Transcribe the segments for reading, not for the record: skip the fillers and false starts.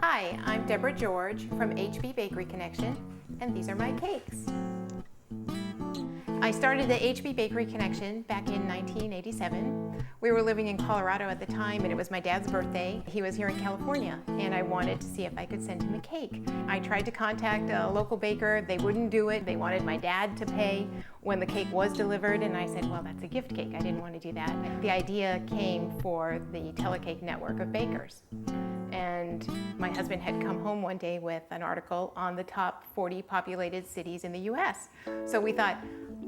Hi, I'm Deborah George from HB Bakery Connection, and these are my cakes. I started the HB Bakery Connection back in 1987. We were living in Colorado at the time, and it was my dad's birthday. He was here in California, and I wanted to see if I could send him a cake. I tried to contact a local baker. They wouldn't do it. They wanted my dad to pay when the cake was delivered, and I said, well, that's a gift cake. I didn't want to do that. The idea came for the Telecake network of bakers. And my husband had come home one day with an article on the top 40 populated cities in the US. So we thought,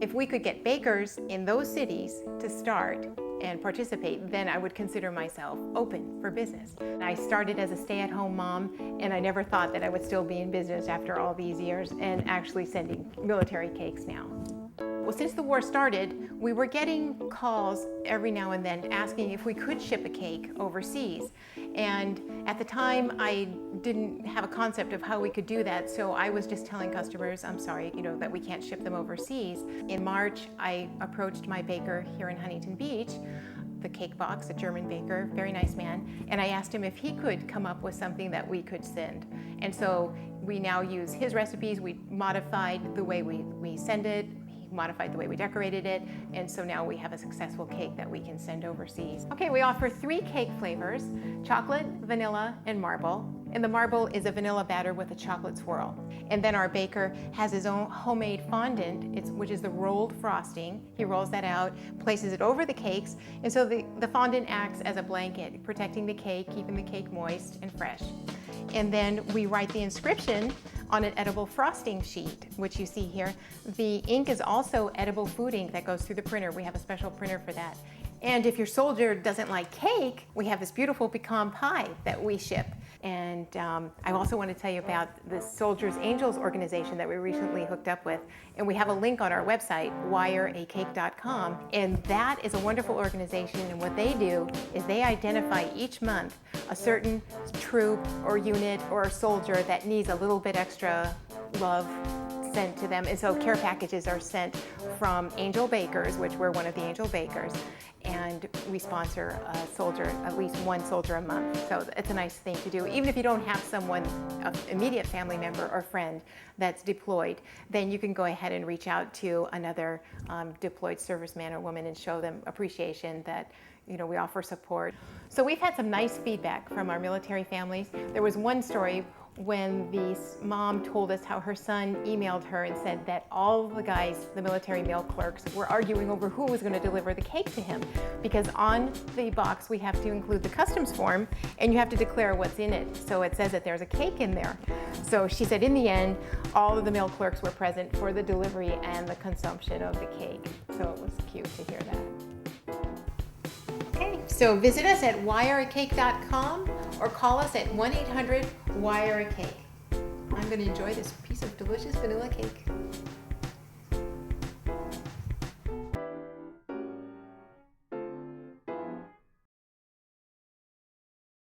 if we could get bakers in those cities to start and participate, then I would consider myself open for business. I started as a stay-at-home mom, and I never thought that I would still be in business after all these years and actually sending military cakes now. Well, since the war started, we were getting calls every now and then asking if we could ship a cake overseas. And at the time, I didn't have a concept of how we could do that, so I was just telling customers, I'm sorry, that we can't ship them overseas. In March, I approached my baker here in Huntington Beach, the Cake Box, a German baker, very nice man, and I asked him if he could come up with something that we could send. And so we now use his recipes. We modified the way we send it, modified the way we decorated it, and so now we have a successful cake that we can send overseas. Okay, we offer 3 cake flavors: chocolate, vanilla, and marble. And the marble is a vanilla batter with a chocolate swirl. And then our baker has his own homemade fondant, which is the rolled frosting. He rolls that out, places it over the cakes, and so the fondant acts as a blanket, protecting the cake, keeping the cake moist and fresh. And then we write the inscription on an edible frosting sheet, which you see here. The ink is also edible food ink that goes through the printer. We have a special printer for that. And if your soldier doesn't like cake, we have this beautiful pecan pie that we ship. And I also want to tell you about the Soldiers Angels organization that we recently hooked up with. And we have a link on our website, WireACake.com. And that is a wonderful organization. And what they do is they identify each month a certain troop or unit or soldier that needs a little bit extra love sent to them. And so care packages are sent from Angel Bakers, which we're one of the Angel Bakers. And we sponsor a soldier, at least one soldier a month. So it's a nice thing to do. Even if you don't have someone, an immediate family member or friend that's deployed, then you can go ahead and reach out to another deployed serviceman or woman and show them appreciation that we offer support. So we've had some nice feedback from our military families. There was one story when the mom told us how her son emailed her and said that all the guys, the military mail clerks, were arguing over who was going to deliver the cake to him. Because on the box we have to include the customs form, and you have to declare what's in it. So it says that there's a cake in there. So she said in the end, all of the mail clerks were present for the delivery and the consumption of the cake. So it was cute to hear that. Okay, so visit us at WireACake.com or call us at 1-800-WireACake. I'm going to enjoy this piece of delicious vanilla cake.